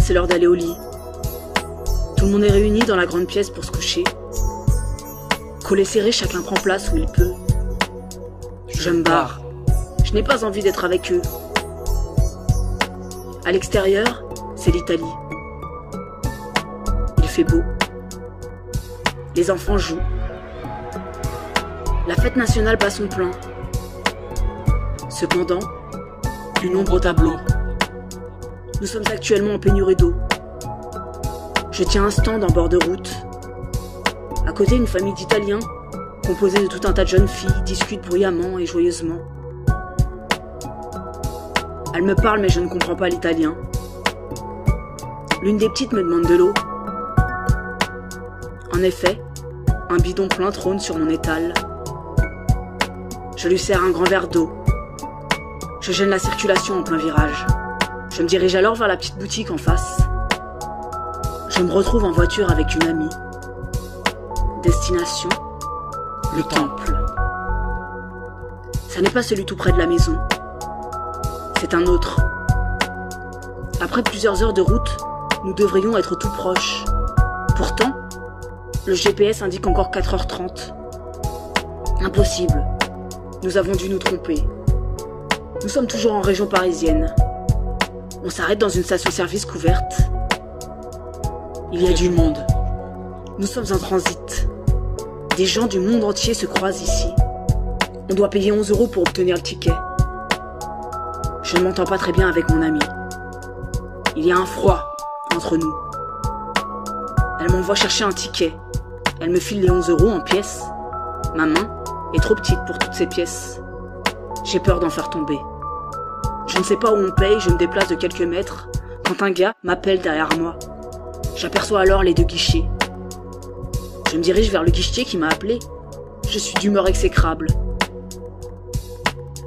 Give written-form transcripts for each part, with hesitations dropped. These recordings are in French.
c'est l'heure d'aller au lit. Tout le monde est réuni dans la grande pièce pour se coucher. Collés serrés, chacun prend place où il peut. Je me barre. Je n'ai pas envie d'être avec eux. À l'extérieur, c'est l'Italie. Il fait beau. Les enfants jouent. La fête nationale bat son plein. Cependant, une ombre au tableau. Nous sommes actuellement en pénurie d'eau. Je tiens un stand en bord de route. À côté, une famille d'Italiens, composée de tout un tas de jeunes filles, discute bruyamment et joyeusement. Elles me parlent, mais je ne comprends pas l'italien. L'une des petites me demande de l'eau. En effet, un bidon plein trône sur mon étal. Je lui sers un grand verre d'eau. Je gêne la circulation en plein virage. Je me dirige alors vers la petite boutique en face. Je me retrouve en voiture avec une amie. Destination, le temple. Ça n'est pas celui tout près de la maison. C'est un autre. Après plusieurs heures de route, nous devrions être tout proches. Pourtant, le GPS indique encore 4h30. Impossible. Nous avons dû nous tromper. Nous sommes toujours en région parisienne. On s'arrête dans une station-service couverte. Il y a du monde. Nous sommes en transit. Des gens du monde entier se croisent ici. On doit payer 11 € pour obtenir le ticket. Je ne m'entends pas très bien avec mon amie. Il y a un froid entre nous. Elle m'envoie chercher un ticket. Elle me file les 11 € en pièces. Ma main est trop petite pour toutes ces pièces. J'ai peur d'en faire tomber. Je ne sais pas où on paye, je me déplace de quelques mètres, quand un gars m'appelle derrière moi. J'aperçois alors les deux guichets. Je me dirige vers le guichetier qui m'a appelé. Je suis d'humeur exécrable.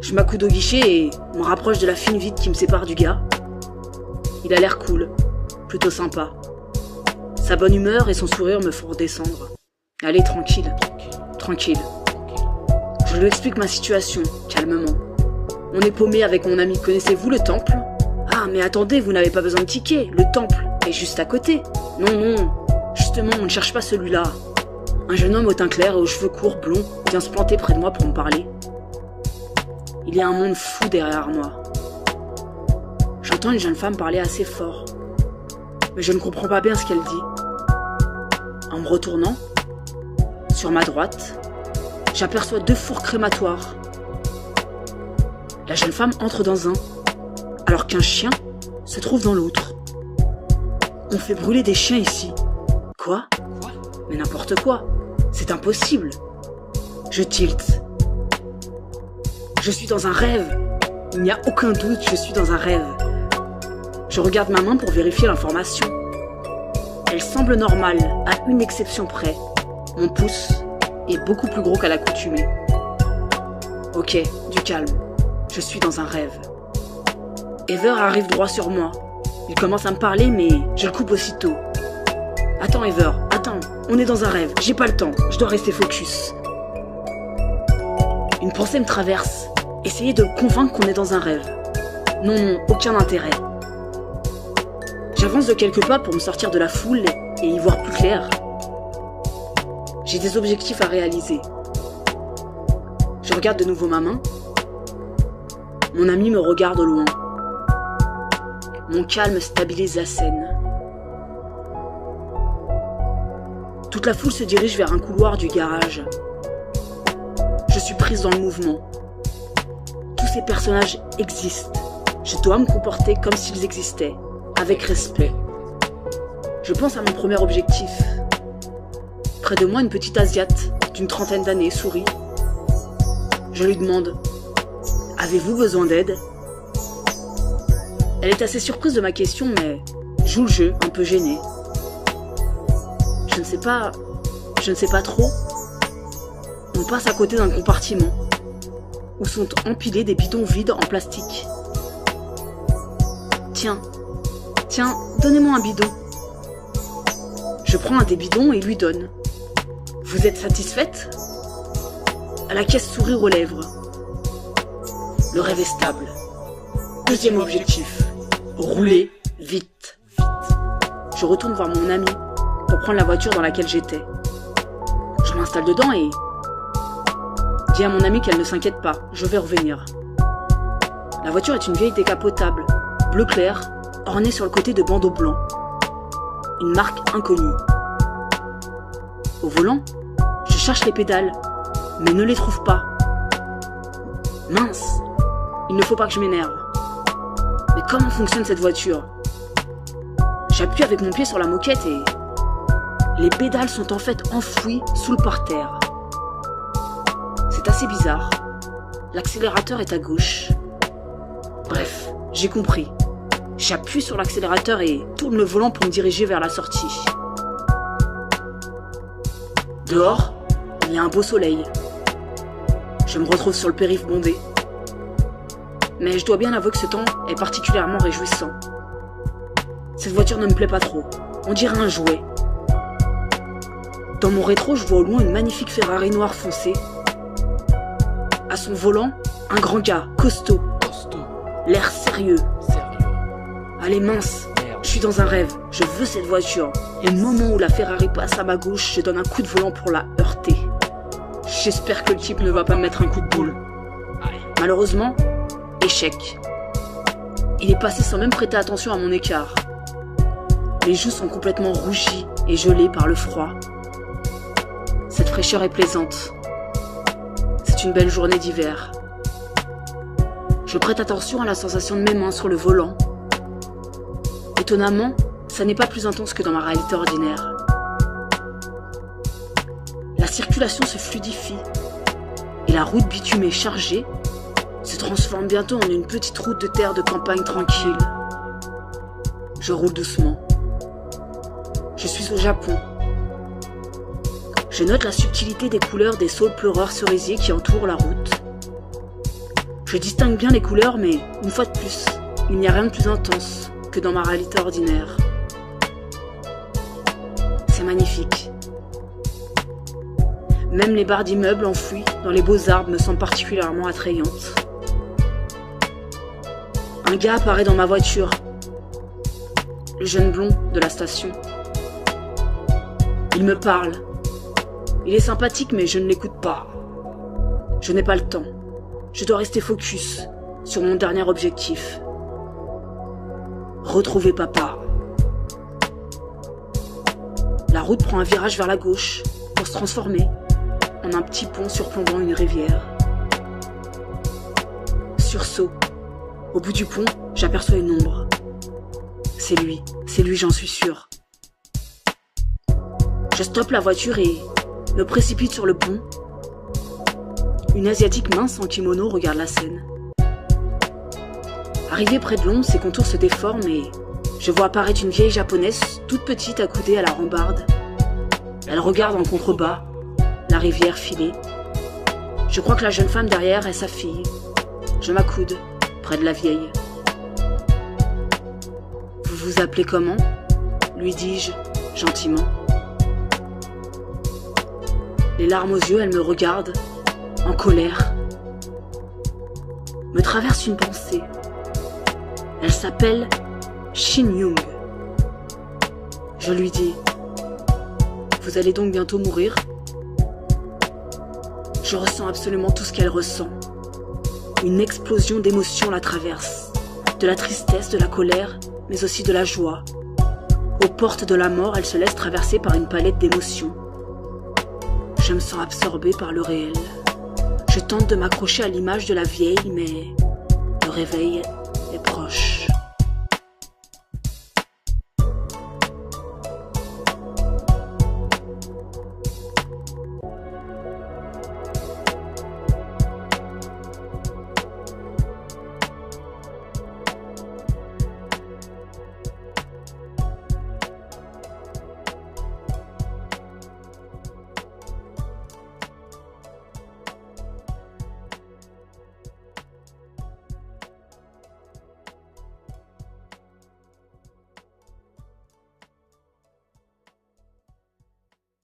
Je m'accoude au guichet et me rapproche de la fine vitre qui me sépare du gars. Il a l'air cool, plutôt sympa. Sa bonne humeur et son sourire me font redescendre. Allez, tranquille, tranquille. Je lui explique ma situation, calmement. On est paumé avec mon ami. Connaissez-vous le temple? Ah, mais attendez, vous n'avez pas besoin de ticket. Le temple est juste à côté. Non, non. Justement, on ne cherche pas celui-là. Un jeune homme au teint clair et aux cheveux courts, blonds, vient se planter près de moi pour me parler. Il y a un monde fou derrière moi. J'entends une jeune femme parler assez fort. Mais je ne comprends pas bien ce qu'elle dit. En me retournant, sur ma droite, j'aperçois 2 fours crématoires. La jeune femme entre dans un, alors qu'un chien se trouve dans l'autre. On fait brûler des chiens ici. Quoi? Mais n'importe quoi. C'est impossible. Je tilte. Je suis dans un rêve. Il n'y a aucun doute, je suis dans un rêve. Je regarde ma main pour vérifier l'information. Elle semble normale, à une exception près. Mon pouce est beaucoup plus gros qu'à l'accoutumée. Ok, du calme. Je suis dans un rêve. Ever arrive droit sur moi. Il commence à me parler, mais je le coupe aussitôt. Attends Ever, attends, on est dans un rêve, j'ai pas le temps, je dois rester focus. Une pensée me traverse. Essayez de le convaincre qu'on est dans un rêve. Non, non, aucun intérêt. J'avance de quelques pas pour me sortir de la foule et y voir plus clair. J'ai des objectifs à réaliser. Je regarde de nouveau ma main. Mon ami me regarde au loin. Mon calme stabilise la scène. Toute la foule se dirige vers un couloir du garage. Je suis prise dans le mouvement. Tous ces personnages existent. Je dois me comporter comme s'ils existaient, avec respect. Je pense à mon premier objectif. Près de moi, une petite Asiate d'une 30aine d'années sourit. Je lui demande « Avez-vous besoin d'aide ?» Elle est assez surprise de ma question, mais joue le jeu, un peu gênée. Je ne sais pas trop. On passe à côté d'un compartiment où sont empilés des bidons vides en plastique. Tiens, donnez-moi un bidon. Je prends un des bidons et lui donne. Vous êtes satisfaite? À la caisse sourire aux lèvres. Le rêve est stable. Deuxième objectif, rouler vite. je retourne voir mon ami pour prendre la voiture dans laquelle j'étais. Je m'installe dedans et dis à mon ami qu'elle ne s'inquiète pas, je vais revenir. La voiture est une vieille décapotable, bleu clair, ornée sur le côté de bandeaux blancs. Une marque inconnue. Au volant, je cherche les pédales, mais ne les trouve pas. Mince, il ne faut pas que je m'énerve. Mais comment fonctionne cette voiture? J'appuie avec mon pied sur la moquette et les pédales sont en fait enfouies sous le parterre. C'est assez bizarre. L'accélérateur est à gauche. Bref, j'ai compris. J'appuie sur l'accélérateur et tourne le volant pour me diriger vers la sortie. Dehors, il y a un beau soleil. Je me retrouve sur le périph' bondé. Mais je dois bien avouer que ce temps est particulièrement réjouissant. Cette voiture ne me plaît pas trop. On dirait un jouet. Dans mon rétro, je vois au loin une magnifique Ferrari noire foncée. À son volant, un grand gars, costaud. L'air sérieux. Allez mince, je suis dans un rêve, je veux cette voiture. Et au moment où la Ferrari passe à ma gauche, je donne un coup de volant pour la heurter. J'espère que le type ne va pas me mettre un coup de boule. Malheureusement, échec. Il est passé sans même prêter attention à mon écart. Les joues sont complètement rougies et gelées par le froid. Cette fraîcheur est plaisante. C'est une belle journée d'hiver. Je prête attention à la sensation de mes mains sur le volant. Étonnamment, ça n'est pas plus intense que dans ma réalité ordinaire. La circulation se fluidifie et la route bitumée chargée se transforme bientôt en une petite route de terre de campagne tranquille. Je roule doucement. Je suis au Japon. Je note la subtilité des couleurs des saules pleureurs cerisiers qui entourent la route. Je distingue bien les couleurs, mais une fois de plus, il n'y a rien de plus intense que dans ma réalité ordinaire. C'est magnifique. Même les barres d'immeubles enfouies dans les beaux arbres me semblent particulièrement attrayantes. Un gars apparaît dans ma voiture. Le jeune blond de la station. Il me parle. Il est sympathique, mais je ne l'écoute pas. Je n'ai pas le temps. Je dois rester focus sur mon dernier objectif. Retrouver papa. La route prend un virage vers la gauche pour se transformer en un petit pont surplombant une rivière. Sursaut. Au bout du pont, j'aperçois une ombre. C'est lui, j'en suis sûr. Je stoppe la voiture et me précipite sur le pont. Une asiatique mince en kimono regarde la scène. Arrivé près de l'ombre, ses contours se déforment et je vois apparaître une vieille japonaise toute petite accoudée à la rambarde. Elle regarde en contrebas la rivière filer. Je crois que la jeune femme derrière est sa fille. Je m'accoude près de la vieille. « Vous vous appelez comment ?» lui dis-je gentiment. Les larmes aux yeux, elle me regarde, en colère. Me traverse une pensée. Elle s'appelle Shin Young. Je lui dis « Vous allez donc bientôt mourir ?» Je ressens absolument tout ce qu'elle ressent. Une explosion d'émotions la traverse. De la tristesse, de la colère, mais aussi de la joie. Aux portes de la mort, elle se laisse traverser par une palette d'émotions. Je me sens absorbée par le réel. Je tente de m'accrocher à l'image de la vieille, mais le réveil